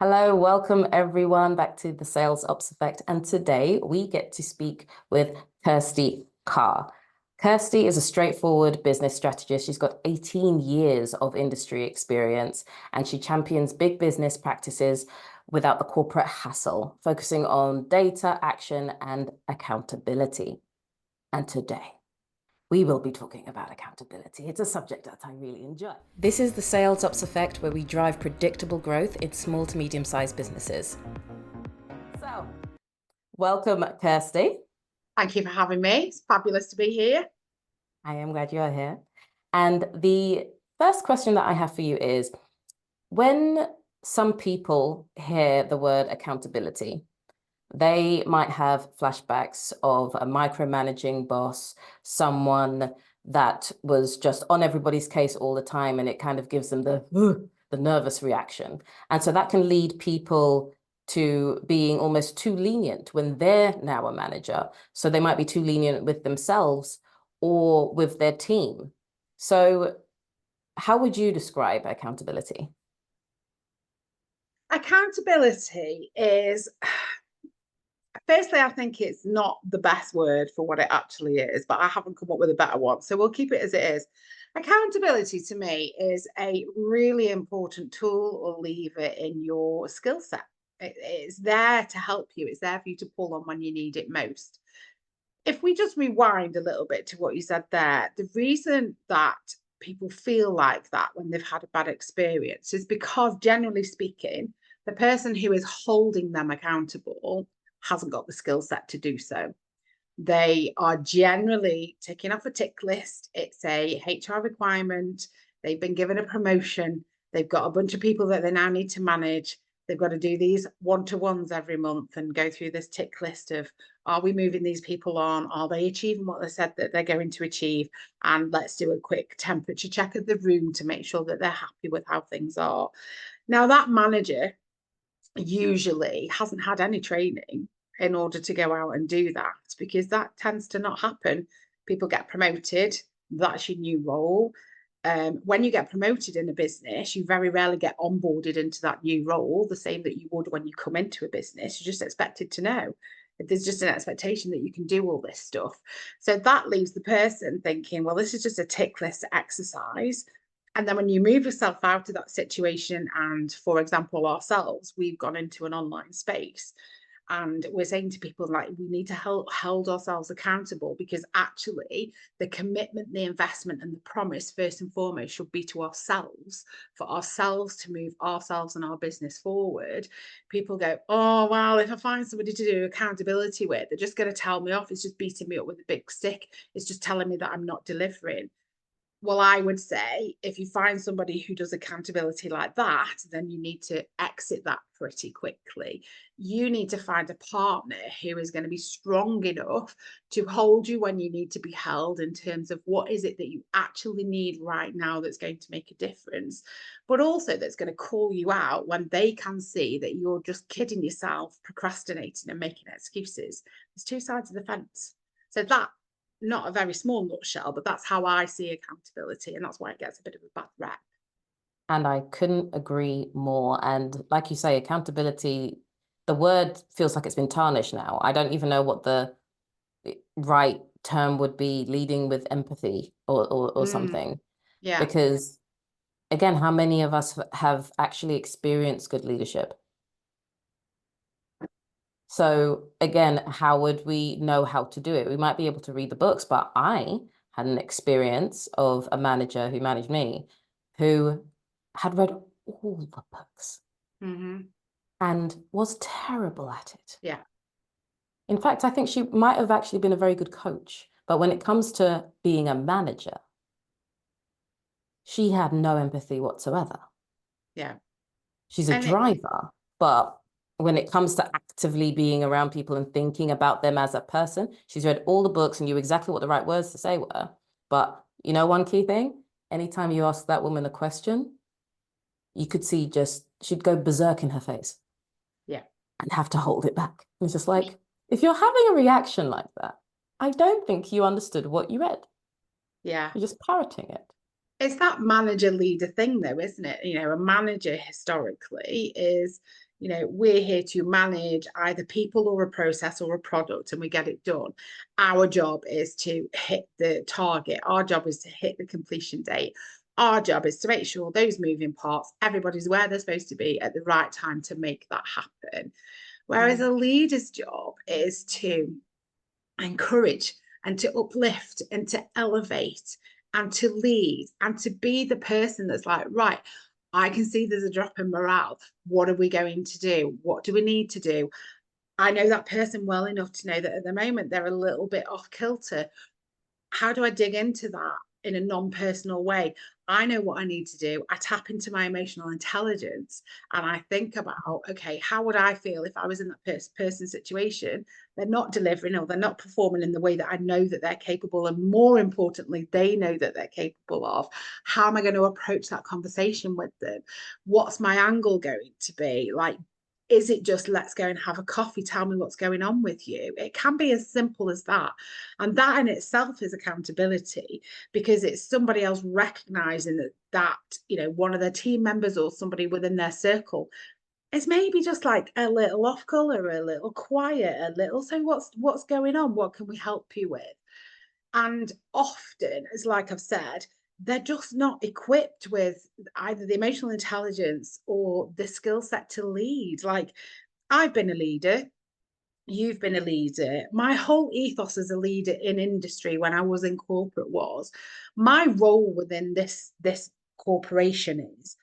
Hello, welcome everyone back to the Sales Ops Effect. And today we get to speak with Kirsty Carr. Kirsty is a straightforward business strategist. She's got 18 years of industry experience and she champions big business practices without the corporate hassle, focusing on data, action, and accountability. And today, we will be talking about accountability. It's a subject that I really enjoy. This is the Sales Ops Effect, where we drive predictable growth in small to medium-sized businesses. So, welcome, Kirsty. Thank you for having me. It's fabulous to be here. I am glad you are here. And the first question that I have for you is, when some people hear the word accountability, they might have flashbacks of a micromanaging boss, someone that was just on everybody's case all the time, and it kind of gives them the nervous reaction. And so that can lead people to being almost too lenient when they're now a manager. So they might be too lenient with themselves or with their team. So how would you describe accountability? Accountability is, firstly, I think it's not the best word for what it actually is, but I haven't come up with a better one. So we'll keep it as it is. Accountability to me is a really important tool or lever in your skill set. It's there to help you. It's there for you to pull on when you need it most. If we just rewind a little bit to what you said there, the reason that people feel like that when they've had a bad experience is because, generally speaking, the person who is holding them accountable hasn't got the skill set to do so. They are generally ticking off a tick list. It's a HR requirement. They've been given a promotion. They've got a bunch of people that they now need to manage. They've got to do these one-to-ones every month and go through this tick list of, are we moving these people on? Are they achieving what they said that they're going to achieve? And let's do a quick temperature check of the room to make sure that they're happy with how things are. Now, that manager usually hasn't had any training in order to go out and do that, because that tends to not happen. People get promoted. That's your new role. When you get promoted in a business, you very rarely get onboarded into that new role the same that you would when you come into a business. You're just expected to know. There's just an expectation that you can do all this stuff. So that leaves the person thinking, well, this is just a tick list exercise. And then when you move yourself out of that situation, and for example, ourselves, we've gone into an online space, and we're saying to people, like, we need to hold ourselves accountable, because actually the commitment, the investment, and the promise first and foremost should be to ourselves, for ourselves to move ourselves and our business forward. People go, oh, well, if I find somebody to do accountability with, they're just going to tell me off. It's just beating me up with a big stick. It's just telling me that I'm not delivering. Well, I would say if you find somebody who does accountability like that, then you need to exit that pretty quickly. You need to find a partner who is going to be strong enough to hold you when you need to be held, in terms of what is it that you actually need right now that's going to make a difference, but also that's going to call you out when they can see that you're just kidding yourself, procrastinating and making excuses. There's two sides of the fence. So that, not a very small nutshell, but that's how I see accountability, and that's why it gets a bit of a bad rep. And I couldn't agree more. And like you say, accountability, the word feels like it's been tarnished now. I don't even know what the right term would be, leading with empathy or something. Yeah. Because again, how many of us have actually experienced good leadership? So again, how would we know how to do it? We might be able to read the books, but I had an experience of a manager who managed me who had read all the books and was terrible at it. Yeah. In fact, I think she might have actually been a very good coach, but when it comes to being a manager, she had no empathy whatsoever. Yeah. She's a driver, but when it comes to actively being around people and thinking about them as a person, she's read all the books and knew exactly what the right words to say were. But you know, one key thing, anytime you ask that woman a question, you could see just, she'd go berserk in her face. Yeah. And have to hold it back. It's just like, if you're having a reaction like that, I don't think you understood what you read. Yeah. You're just parroting it. It's that manager leader thing though, isn't it? You know, a manager historically is, You know, we're here to manage either people or a process or a product, and we get it done. Our job is to hit the target. Our job is to hit the completion date. Our job is to make sure those moving parts, everybody's where they're supposed to be at the right time to make that happen. Whereas a leader's job is to encourage and to uplift and to elevate and to lead and to be the person that's like, right, I can see there's a drop in morale. What are we going to do? What do we need to do? I know that person well enough to know that at the moment they're a little bit off kilter. How do I dig into that in a non-personal way? I know what I need to do. I tap into my emotional intelligence and I think about, okay, how would I feel if I was in that person's situation? They're not delivering or they're not performing in the way that I know that they're capable. And more importantly, they know that they're capable of. How am I going to approach that conversation with them? What's my angle going to be? Like, is it just let's go and have a coffee, tell me what's going on with you? It can be as simple as that. And that in itself is accountability, because it's somebody else recognizing that you know, one of their team members or somebody within their circle is maybe just like a little off color, a little quiet, a little, so what's going on? What can we help you with? And often, as like I've said, they're just not equipped with either the emotional intelligence or the skill set to lead. Like, I've been a leader, you've been a leader. My whole ethos as a leader in industry when I was in corporate was my role within this corporation is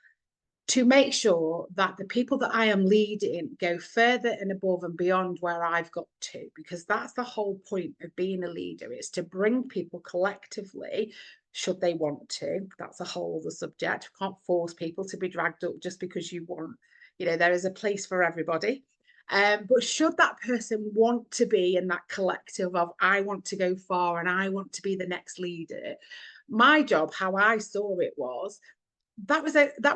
to make sure that the people that I am leading go further and above and beyond where I've got to, because that's the whole point of being a leader, is to bring people collectively, should they want to. That's a whole other subject. You can't force people to be dragged up just because you want. You know, there is a place for everybody. But should that person want to be in that collective of, I want to go far and I want to be the next leader, my job, how I saw it was, that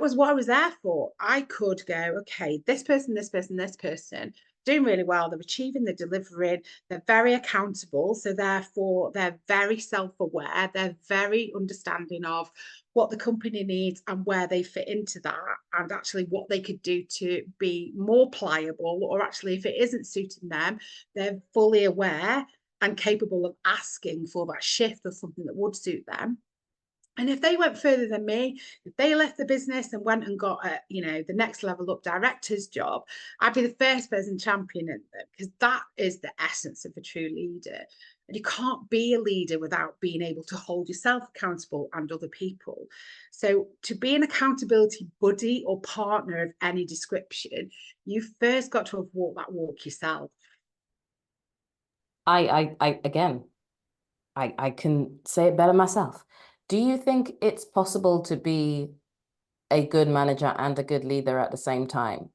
was what I was there for. I could go, okay, this person, this person, this person doing really well. They're achieving, they're delivering, they're very accountable. So therefore, they're very self-aware. They're very understanding of what the company needs and where they fit into that, and actually what they could do to be more pliable, or actually if it isn't suiting them, they're fully aware and capable of asking for that shift or something that would suit them. And if they went further than me, if they left the business and went and got a, you know, the next level up director's job, I'd be the first person championing them, because that is the essence of a true leader. And you can't be a leader without being able to hold yourself accountable and other people. So to be an accountability buddy or partner of any description, you've first got to have walked that walk yourself. Again, I can say it better myself. Do you think it's possible to be a good manager and a good leader at the same time?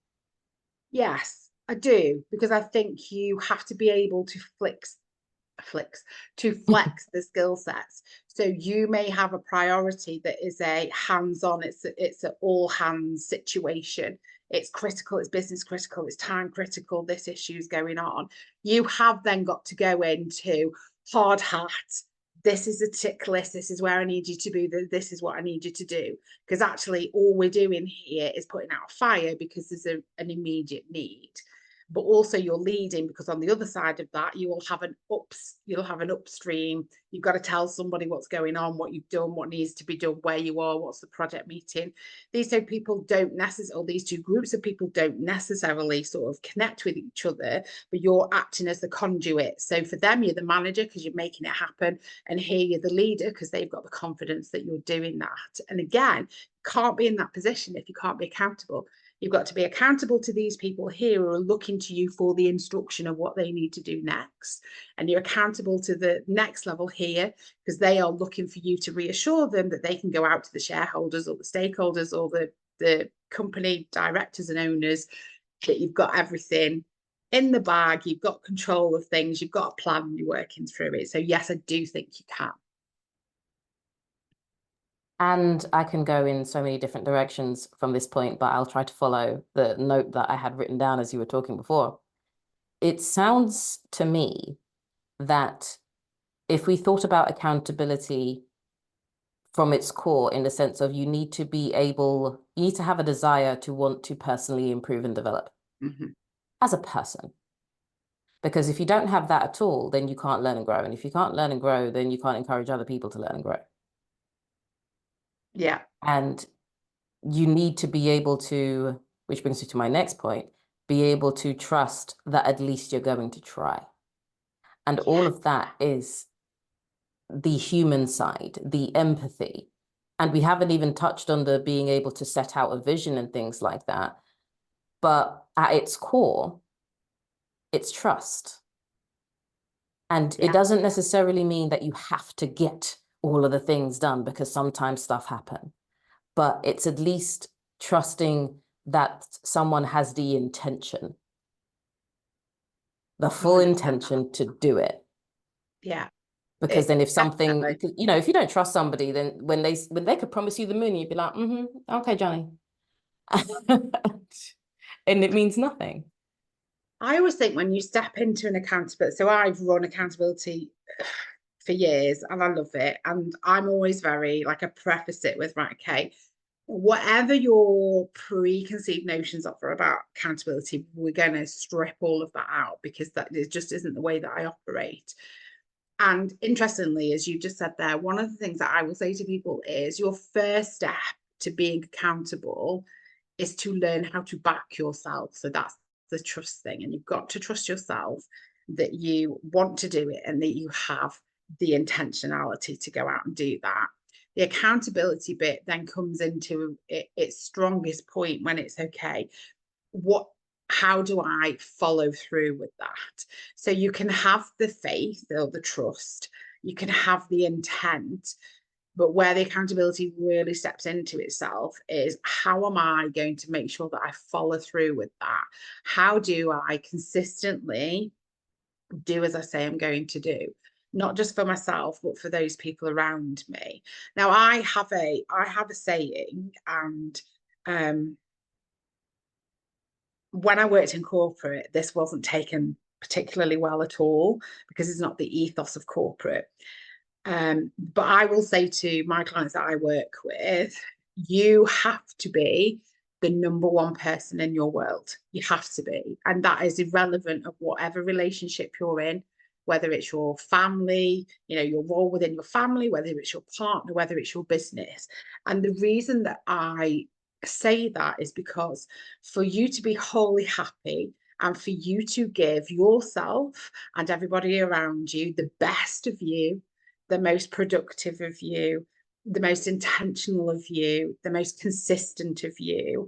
Yes, I do, because I think you have to be able to flex the skill sets. So you may have a priority that is a hands-on, it's an all hands situation. It's critical, it's business critical, it's time critical, this issue's going on. You have then got to go into hard hat. This is a tick list. This is where I need you to be. This is what I need you to do. Because actually, all we're doing here is putting out a fire because there's an immediate need. But also you're leading, because on the other side of that, you'll have an upstream. You've got to tell somebody what's going on, what you've done, what needs to be done, where you are, what's the project meeting. These two people don't necessarily, or these two groups of people don't necessarily sort of connect with each other, but you're acting as the conduit. So for them, you're the manager because you're making it happen. And here you're the leader because they've got the confidence that you're doing that. And again, can't be in that position if you can't be accountable. You've got to be accountable to these people here who are looking to you for the instruction of what they need to do next. And you're accountable to the next level here because they are looking for you to reassure them that they can go out to the shareholders or the stakeholders or the company directors and owners that you've got everything in the bag, you've got control of things, you've got a plan, you're working through it. So yes, I do think you can. And I can go in so many different directions from this point, but I'll try to follow the note that I had written down as you were talking before. It sounds to me that if we thought about accountability from its core, in the sense of you need to have a desire to want to personally improve and develop. as a person. Because if you don't have that at all, then you can't learn and grow. And if you can't learn and grow, then you can't encourage other people to learn and grow. Yeah. And you need to be able to, which brings me to my next point, be able to trust that at least you're going to try. And all of that is the human side, the empathy. And we haven't even touched on the being able to set out a vision and things like that. But at its core, it's trust. And it doesn't necessarily mean that you have to get all of the things done, because sometimes stuff happens. But it's at least trusting that someone has the intention, the full 100%. intention to do it. Yeah. Because then if something, Definitely. you know, if you don't trust somebody, then when they could promise you the moon, you'd be like, okay, Johnny. And it means nothing. I always think when you step into an accountability, so I've run accountability for years and I love it. And I'm always very, like, I preface it with, right, okay, whatever your preconceived notions are about accountability, we're going to strip all of that out, because that it just isn't the way that I operate. And interestingly, as you just said there, one of the things that I will say to people is your first step to being accountable is to learn how to back yourself. So that's the trust thing. And you've got to trust yourself that you want to do it and that you have the intentionality to go out and do that. The accountability bit then comes into its strongest point when it's okay. How do I follow through with that? So you can have the faith or the trust, you can have the intent, but where the accountability really steps into itself is, how am I going to make sure that I follow through with that? How do I consistently do as I say I'm going to do? Not just for myself, but for those people around me. Now, I have a saying, and when I worked in corporate, this wasn't taken particularly well at all, because it's not the ethos of corporate. But I will say to my clients that I work with, you have to be the number one person in your world. You have to be. And that is irrelevant of whatever relationship you're in, whether it's your family, you know, your role within your family, whether it's your partner, whether it's your business. And the reason that I say that is because for you to be wholly happy and for you to give yourself and everybody around you the best of you, the most productive of you, the most intentional of you, the most consistent of you,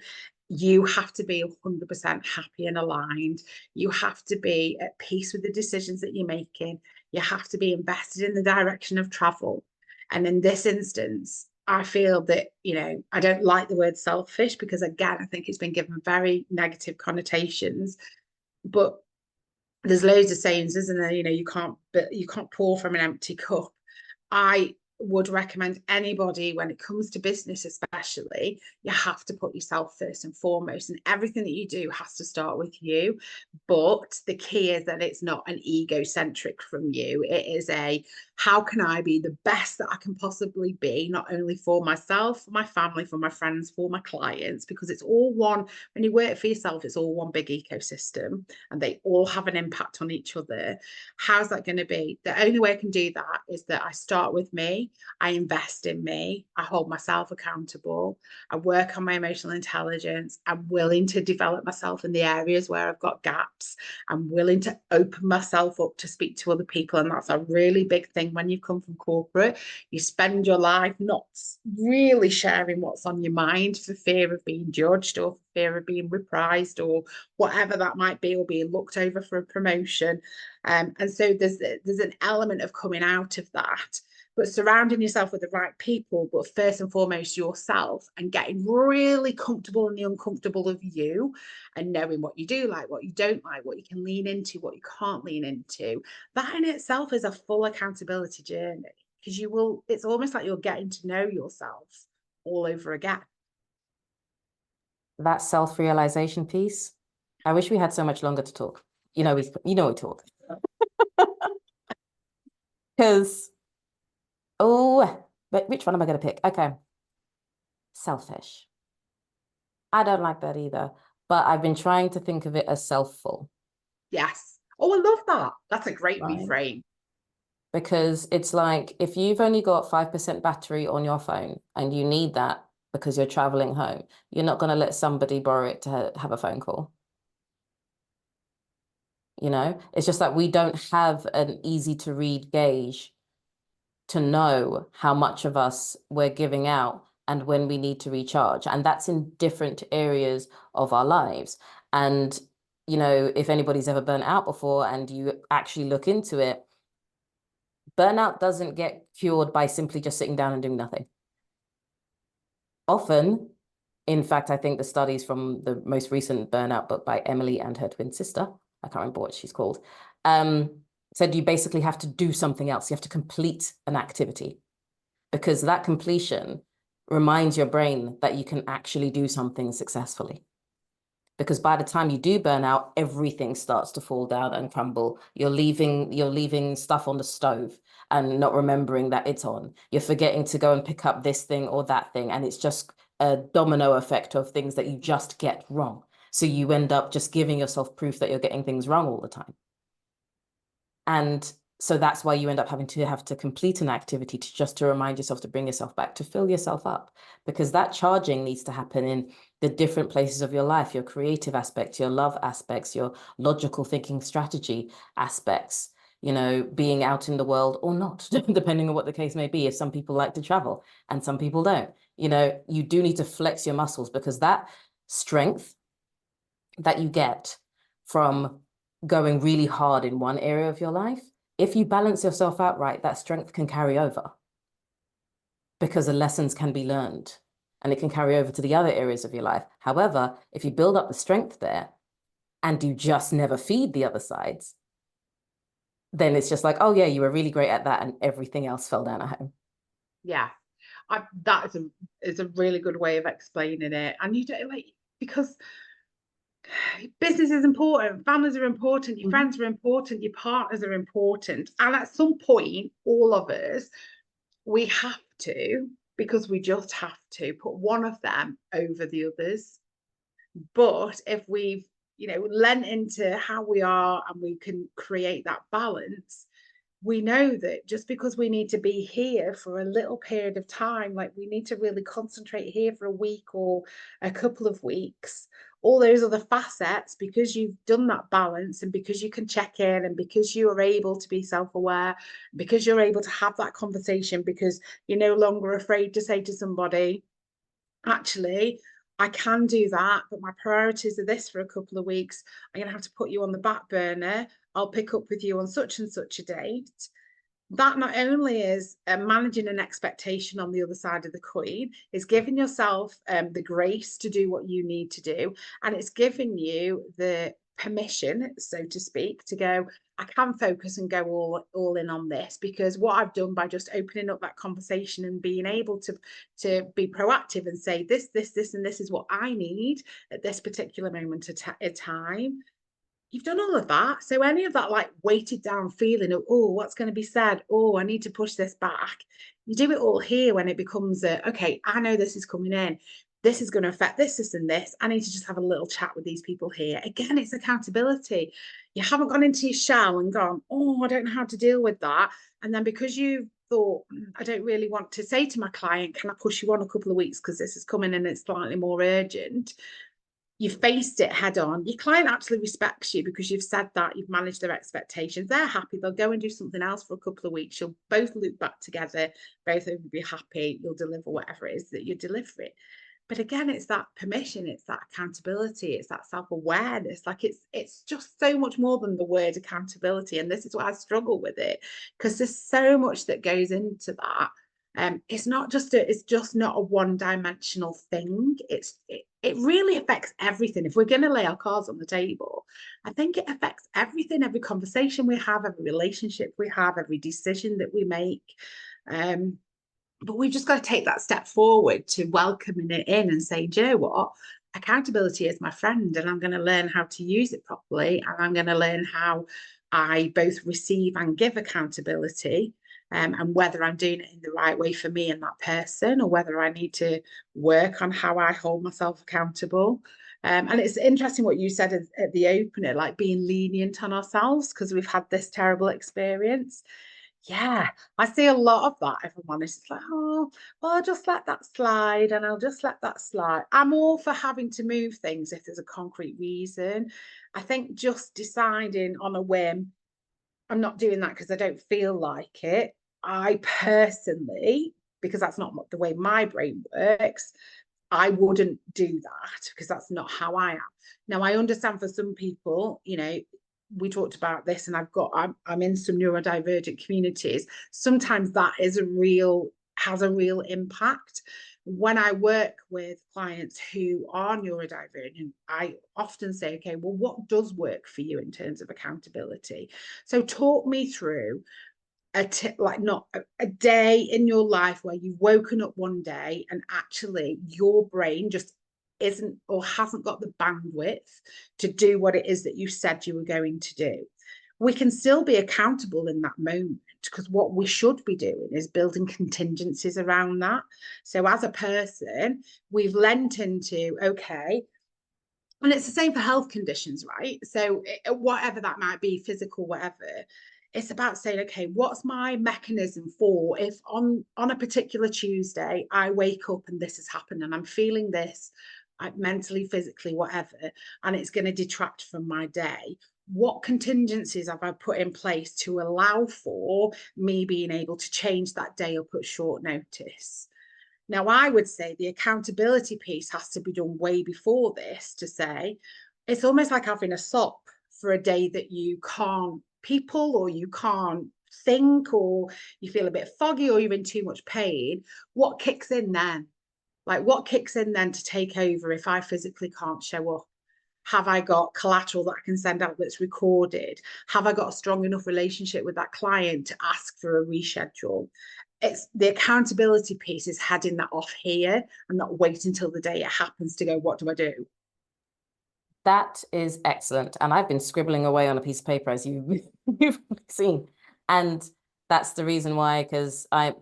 you have to be 100% happy and aligned. You have to be at peace with the decisions that you're making. You have to be invested in the direction of travel. And in this instance, I feel that, you know, I don't like the word selfish, because again, I think it's been given very negative connotations. But there's loads of sayings, isn't there? You know, you can't pour from an empty cup. I would recommend anybody, when it comes to business especially, you have to put yourself first and foremost, and everything that you do has to start with you. But the key is that it's not an egocentric from you. It is a, how can I be the best that I can possibly be, not only for myself, for my family, for my friends, for my clients, because it's all one. When you work for yourself, it's all one big ecosystem and they all have an impact on each other. How's that going to be? The only way I can do that is that I start with me. I invest in me. I hold myself accountable. I work on my emotional intelligence. I'm willing to develop myself in the areas where I've got gaps. I'm willing to open myself up to speak to other people. And that's a really big thing when you come from corporate. You spend your life not really sharing what's on your mind for fear of being judged or for fear of being reprised or whatever that might be, or being looked over for a promotion. And so there's an element of coming out of that, but surrounding yourself with the right people, but first and foremost yourself, and getting really comfortable in the uncomfortable of you, and knowing what you do like, what you don't like, what you can lean into, what you can't lean into. That in itself is a full accountability journey, because it's almost like you're getting to know yourself all over again. That self-realization piece, I wish we had so much longer to talk. We talk. Because, but which one am I going to pick? Okay. Selfish. I don't like that either. but I've been trying to think of it as self-full. Yes. Oh, I love that. That's a great Right. reframe. Because it's like if you've only got 5% battery on your phone and you need that because you're traveling home, you're not going to let somebody borrow it to have a phone call. You know, it's just like we don't have an easy to read gauge to know how much of us we're giving out and when we need to recharge. And that's in different areas of our lives. And, you know, if anybody's ever burnt out before and you actually look into it, burnout doesn't get cured by simply just sitting down and doing nothing. Often, in fact, I think the studies from the most recent burnout book by Emily and her twin sister, I can't remember what she's called, said you basically have to do something else. You have to complete an activity because that completion reminds your brain that you can actually do something successfully. Because by the time you do burn out, everything starts to fall down and crumble. You're leaving stuff on the stove and not remembering that it's on. You're forgetting to go and pick up this thing or that thing. And it's just a domino effect of things that you just get wrong. So you end up just giving yourself proof that you're getting things wrong all the time. And so that's why you end up having to complete an activity to remind yourself to bring yourself back, to fill yourself up, because that charging needs to happen in the different places of your life, your creative aspects, your love aspects, your logical thinking strategy aspects, you know, being out in the world or not, depending on what the case may be. If some people like to travel and some people don't, you know, you do need to flex your muscles because that strength that you get from going really hard in one area of your life, if you balance yourself out right, that strength can carry over because the lessons can be learned and it can carry over to the other areas of your life. However, if you build up the strength there and you just never feed the other sides, then it's just like, oh yeah, you were really great at that and everything else fell down at home. Yeah. That is a really good way of explaining it. And you don't like, because business is important, families are important, your friends are important, your partners are important. And at some point, all of us, we have to, because we just have to put one of them over the others. But if we've, lent into how we are and we can create that balance, we know that just because we need to be here for a little period of time, like we need to really concentrate here for a week or a couple of weeks, all those other facets, because you've done that balance and because you can check in and because you are able to be self-aware, because you're able to have that conversation, because you're no longer afraid to say to somebody, actually, I can do that, but my priorities are this for a couple of weeks. I'm going to have to put you on the back burner. I'll pick up with you on such and such a date. That not only is managing an expectation on the other side of the coin, is giving yourself the grace to do what you need to do. And it's giving you the permission, so to speak, to go, I can focus and go all in on this, because what I've done by just opening up that conversation and being able to be proactive and say this, and this is what I need at this particular moment of time. You've done all of that. So any of that like weighted down feeling of, oh, what's going to be said? Oh, I need to push this back. You do it all here when it becomes okay, I know this is coming in. This is going to affect this, and this. I need to just have a little chat with these people here. Again, it's accountability. You haven't gone into your shell and gone, oh, I don't know how to deal with that. And then because you thought, I don't really want to say to my client, can I push you on a couple of weeks because this is coming and it's slightly more urgent? You've faced it head on. Your client actually respects you because you've said that, you've managed their expectations. They're happy. They'll go and do something else for a couple of weeks. You'll both loop back together. Both of you will be happy. You'll deliver whatever it is that you're delivering. But again, it's that permission, it's that accountability, it's that self-awareness. Like it's just so much more than the word accountability. And this is why I struggle with it, because there's so much that goes into that. It's just not a one-dimensional thing. It really affects everything. If we're going to lay our cards on the table, I think it affects everything, every conversation we have, every relationship we have, every decision that we make. But we've just got to take that step forward to welcoming it in and say, do you know what? Accountability is my friend, and I'm going to learn how to use it properly. And I'm going to learn how I both receive and give accountability. and whether I'm doing it in the right way for me and that person, or whether I need to work on how I hold myself accountable. And it's interesting what you said at the opener, like being lenient on ourselves because we've had this terrible experience. Yeah, I see a lot of that, if I'm honest. It's like, oh, well, I'll just let that slide and I'll just let that slide. I'm all for having to move things if there's a concrete reason. I think just deciding on a whim, I'm not doing that because I don't feel like it. I personally, because that's not the way my brain works, I wouldn't do that because that's not how I am. Now, I understand for some people, we talked about this, and I'm in some neurodivergent communities. Sometimes that has a real impact. When I work with clients who are neurodivergent, I often say, okay, well, what does work for you in terms of accountability? So talk me through not a day in your life where you've woken up one day and actually your brain just isn't or hasn't got the bandwidth to do what it is that you said you were going to do. We can still be accountable in that moment because what we should be doing is building contingencies around that. So as a person, we've lent into, okay, and it's the same for health conditions, right? So whatever that might be, physical, whatever, it's about saying, okay, what's my mechanism for if on a particular Tuesday I wake up and this has happened and I'm feeling this, mentally, physically, whatever, and it's going to detract from my day. What contingencies have I put in place to allow for me being able to change that day up at short notice? Now, I would say the accountability piece has to be done way before this to say it's almost like having a SOP for a day that you can't people or you can't think or you feel a bit foggy or you're in too much pain. What kicks in then? Like, what kicks in then to take over if I physically can't show up? Have I got collateral that I can send out that's recorded? Have I got a strong enough relationship with that client to ask for a reschedule? It's the accountability piece is heading that off here and not wait until the day it happens to go, what do I do? That is excellent. And I've been scribbling away on a piece of paper, as you've seen. And that's the reason why, because I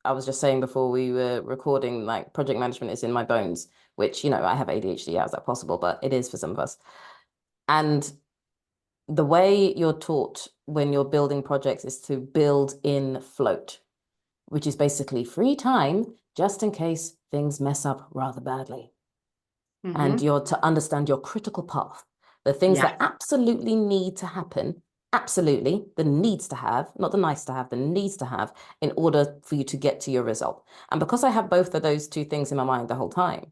was just saying before we were recording, like project management is in my bones, which, I have ADHD. How is that possible? But it is for some of us. And the way you're taught when you're building projects is to build in float, which is basically free time just in case things mess up rather badly. And you're to understand your critical path, the things that absolutely need to happen, absolutely, the needs to have, not the nice to have, the needs to have in order for you to get to your result. And because I have both of those two things in my mind the whole time,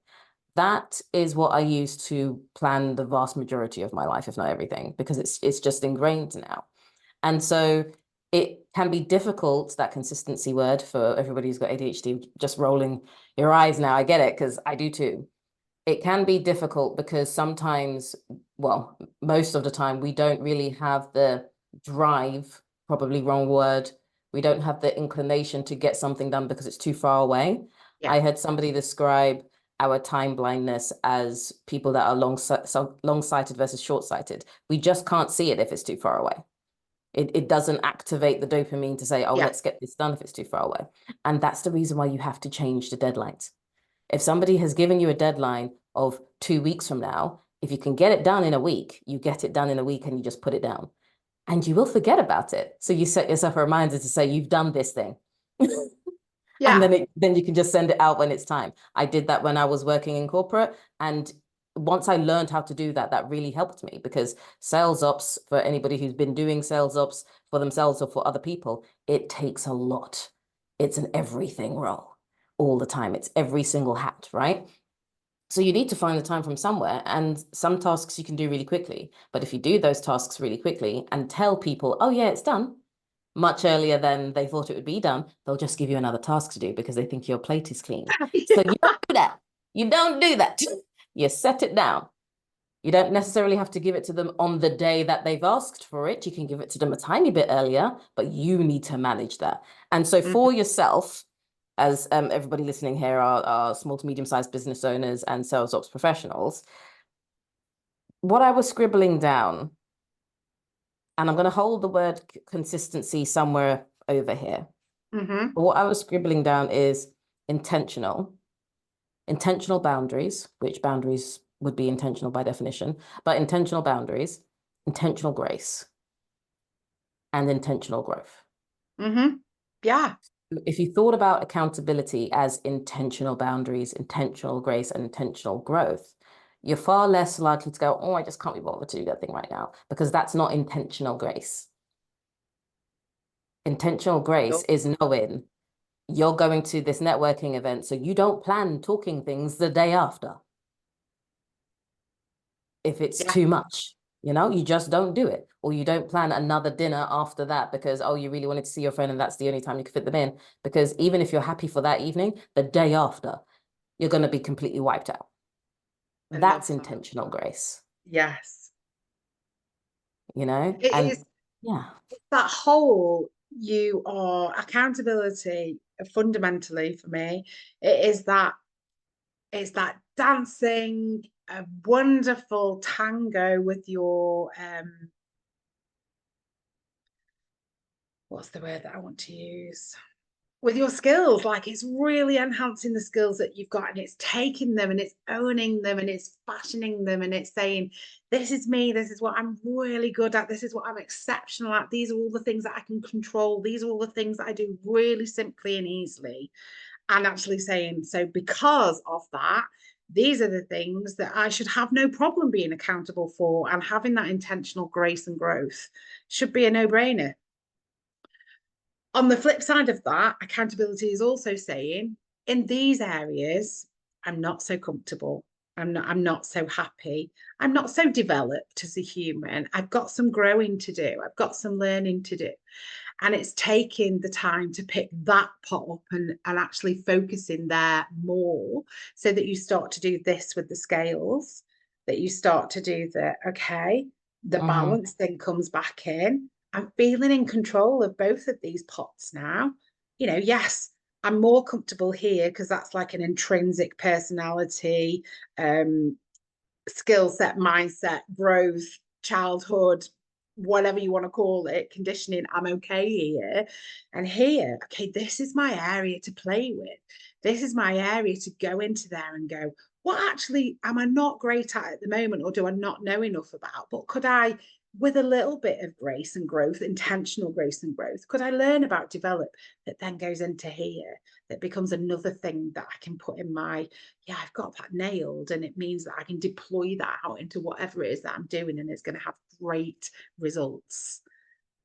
that is what I use to plan the vast majority of my life, if not everything, because it's just ingrained now. And so it can be difficult, that consistency word, for everybody who's got ADHD, just rolling your eyes now. I get it, because I do too. It can be difficult because sometimes, well, most of the time, we don't really have the drive, probably wrong word. We don't have the inclination to get something done because it's too far away. Yeah. I heard somebody describe our time blindness as people that are long-sighted versus short-sighted. We just can't see it if it's too far away. It doesn't activate the dopamine to say, oh, let's get this done if it's too far away. And that's the reason why you have to change the deadlines. If somebody has given you a deadline of 2 weeks from now, if you can get it done in a week, you get it done in a week and you just put it down. And you will forget about it. So you set yourself a reminder to say, you've done this thing. And then you can just send it out when it's time. I did that when I was working in corporate. And once I learned how to do that, that really helped me, because sales ops, for anybody who's been doing sales ops for themselves or for other people, it takes a lot. It's an everything role all the time. It's every single hat, right? So you need to find the time from somewhere, and some tasks you can do really quickly. But if you do those tasks really quickly and tell people, oh yeah, it's done, much earlier than they thought it would be done, they'll just give you another task to do because they think your plate is clean. So you don't do that. You don't do that. You set it down. You don't necessarily have to give it to them on the day that they've asked for it. You can give it to them a tiny bit earlier, but you need to manage that. And so for yourself, as everybody listening here are small to medium-sized business owners and sales ops professionals, what I was scribbling down, and I'm going to hold the word consistency somewhere over here. Mm-hmm. But what I was scribbling down is intentional boundaries, which boundaries would be intentional by definition, but intentional boundaries, intentional grace, and intentional growth. Mm-hmm. Yeah. If you thought about accountability as intentional boundaries, intentional grace, and intentional growth, you're far less likely to go, oh, I just can't be bothered to do that thing right now, because that's not intentional grace. Intentional grace is knowing you're going to this networking event, so you don't plan talking things the day after. If it's Yeah. too much, you just don't do it. Or you don't plan another dinner after that because, oh, you really wanted to see your friend and that's the only time you can fit them in. Because even if you're happy for that evening, the day after, you're going to be completely wiped out. I love That's that. intentional grace, Yes. It and is yeah. that whole you are accountability fundamentally for me. It is that it's that dancing a wonderful tango with your what's the word that I want to use? With your skills, like it's really enhancing the skills that you've got, and it's taking them and it's owning them and it's fashioning them and it's saying, this is me, this is what I'm really good at, this is what I'm exceptional at, these are all the things that I can control, these are all the things that I do really simply and easily. And actually saying, so because of that, these are the things that I should have no problem being accountable for, and having that intentional grace and growth should be a no-brainer. On the flip side of that, accountability is also saying, in these areas, I'm not so comfortable. I'm not so happy. I'm not so developed as a human. I've got some growing to do. I've got some learning to do. And it's taking the time to pick that pot up and actually focusing there more, so that you start to do this with the scales, that you start to do the, okay, the Mm-hmm. balance then comes back in. I'm feeling in control of both of these pots now. Yes, I'm more comfortable here because that's like an intrinsic personality, skill set, mindset, growth, childhood, whatever you want to call it, conditioning. I'm okay here. And here, okay, this is my area to play with. This is my area to go into there and go, what actually am I not great at the moment, or do I not know enough about? But could I, with a little bit of grace and growth, intentional grace and growth, could I learn about, develop, that then goes into here, that becomes another thing that I can put in my, yeah, I've got that nailed, and it means that I can deploy that out into whatever it is that I'm doing, and it's going to have great results.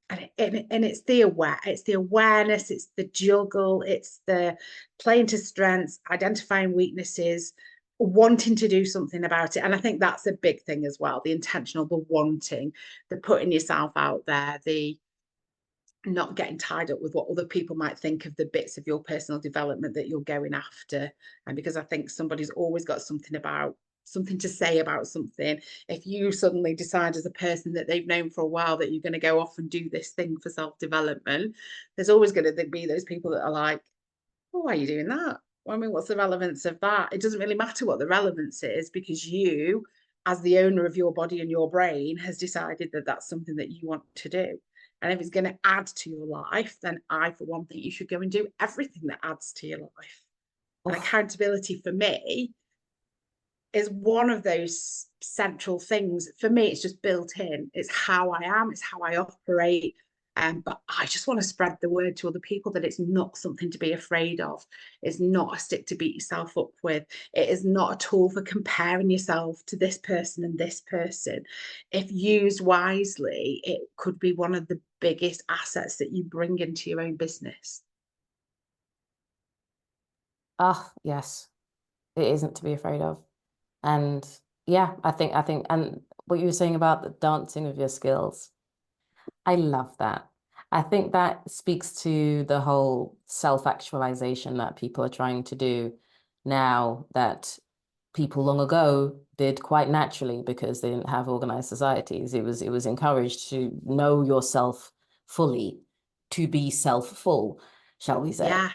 And it's the awareness, it's the juggle, it's the playing to strengths, identifying weaknesses, wanting to do something about it. And I think that's a big thing as well, the intentional, the wanting, the putting yourself out there, the not getting tied up with what other people might think of the bits of your personal development that you're going after. And because I think somebody's always got something to say about something. If you suddenly decide as a person that they've known for a while that you're going to go off and do this thing for self-development, there's always going to be those people that are like, oh, why are you doing that? Well, I mean, what's the relevance of that? It doesn't really matter what the relevance is, because you, as the owner of your body and your brain, has decided that that's something that you want to do. And if it's going to add to your life, then I, for one, think you should go and do everything that adds to your life. And Oh, accountability for me is one of those central things. For me, it's just built in. It's how I am, it's how I operate. But I just want to spread the word to other people that it's not something to be afraid of. It's not a stick to beat yourself up with. It is not a tool for comparing yourself to this person and this person. If used wisely, it could be one of the biggest assets that you bring into your own business. yes, it isn't to be afraid of. And yeah, I think, and what you were saying about the dancing with your skills, I love that. I think that speaks to the whole self-actualization that people are trying to do now, that people long ago did quite naturally because they didn't have organized societies. It was encouraged to know yourself fully, to be self-full, shall we say. Yeah.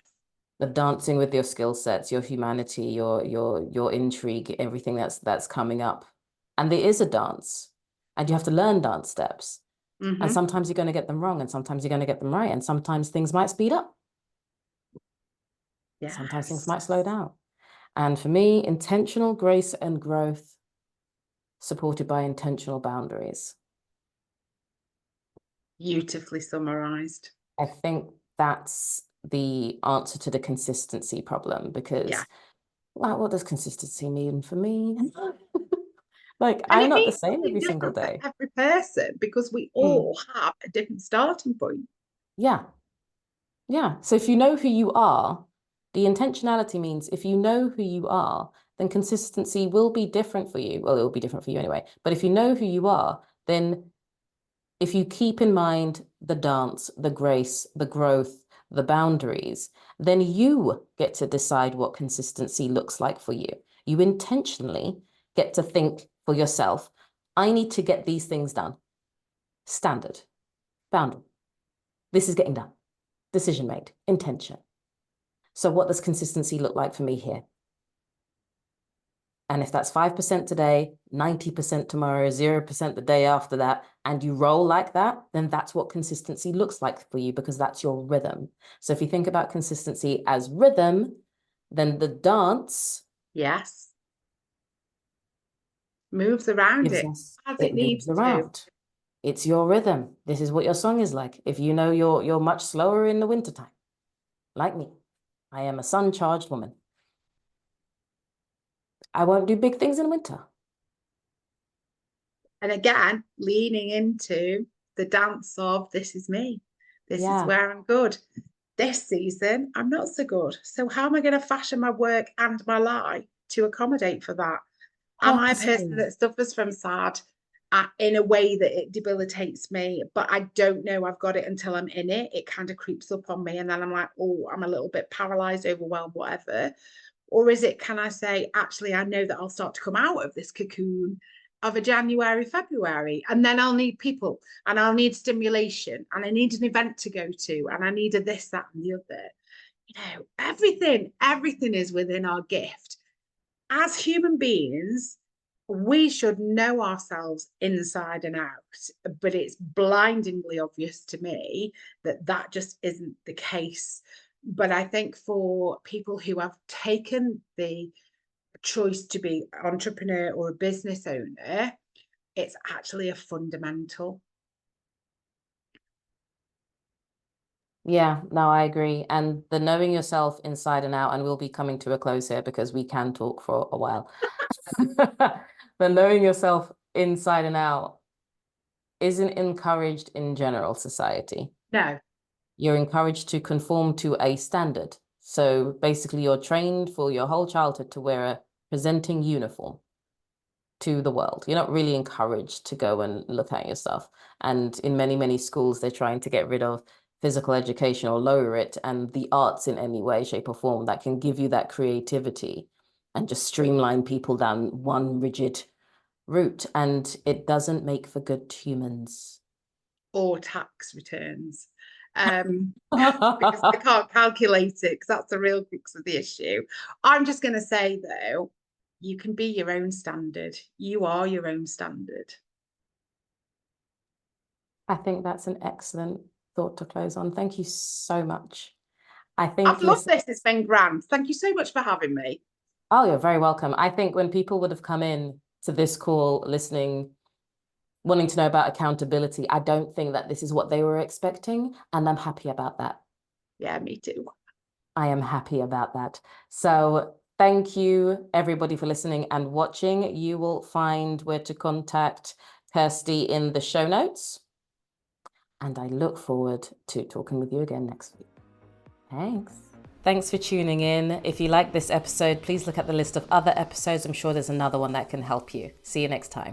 The dancing with your skill sets, your humanity, your intrigue, everything that's coming up. And there is a dance, and you have to learn dance steps. And sometimes you're going to get them wrong, and sometimes you're going to get them right. And sometimes things might speed up. Yes. Sometimes things might slow down. And for me, intentional grace and growth supported by intentional boundaries. Beautifully summarized. I think that's the answer to the consistency problem, because like, what does consistency mean for me? Like, And I'm it not the means same something every single different for day. every person because we all have a different starting point. Yeah. Yeah. So if you know who you are, the intentionality means if you know who you are, then consistency will be different for you. Well, it will be different for you anyway. But if you know who you are, then if you keep in mind the dance, the grace, the growth, the boundaries, then you get to decide what consistency looks like for you. You intentionally get to think for yourself, I need to get these things done. Standard, boundary. This is getting done. Decision made, intention. So what does consistency look like for me here? And if that's 5% today, 90% tomorrow, 0% the day after that, and you roll like that, then that's what consistency looks like for you, because that's your rhythm. So if you think about consistency as rhythm, then the dance moves around gives it us, as it it needs moves to. around. It's your rhythm. This is what your song is like. If you know you're much slower in the wintertime, like me, I am a sun-charged woman. I won't do big things in winter. And again, leaning into the dance of this is me. This is where I'm good. This season, I'm not so good. So how am I going to fashion my work and my life to accommodate for that? Am I a person that suffers from sad in a way that it debilitates me, but I don't know I've got it until I'm in it? It kind of creeps up on me, and then I'm like, oh, I'm a little bit paralyzed, overwhelmed, whatever. Or is it, can I say, actually, I know that I'll start to come out of this cocoon of a January, February, and then I'll need people, and I'll need stimulation, and I need an event to go to, and I need a this, that, and the other. You know, everything is within our gift. As human beings, we should know ourselves inside and out, but it's blindingly obvious to me that that just isn't the case. But I think for people who have taken the choice to be an entrepreneur or a business owner, it's actually a fundamental. Yeah, no, I agree. And the knowing yourself inside and out, and we'll be coming to a close here because we can talk for a while. But knowing yourself inside and out isn't encouraged in general society. No. You're encouraged to conform to a standard. So basically, you're trained for your whole childhood to wear a presenting uniform to the world. You're not really encouraged to go and look at yourself. And in many, many schools, they're trying to get rid of physical education or lower it, and the arts in any way, shape, or form that can give you that creativity and just streamline people down one rigid route. And it doesn't make for good humans. Or tax returns. Because they can't calculate it, because that's the real crux of the issue. I'm just going to say, though, you can be your own standard. You are your own standard. I think that's an excellent thought to close on. Thank you so much. I think I've loved this. It's been grand. Thank you so much for having me. Oh, you're very welcome. I think when people would have come in to this call listening, wanting to know about accountability, I don't think that this is what they were expecting, and I'm happy about that. Yeah, me too. I am happy about that. So thank you, everybody, for listening and watching. You will find where to contact Kirsty in the show notes. And I look forward to talking with you again next week. Thanks. Thanks for tuning in. If you like this episode, please look at the list of other episodes. I'm sure there's another one that can help you. See you next time.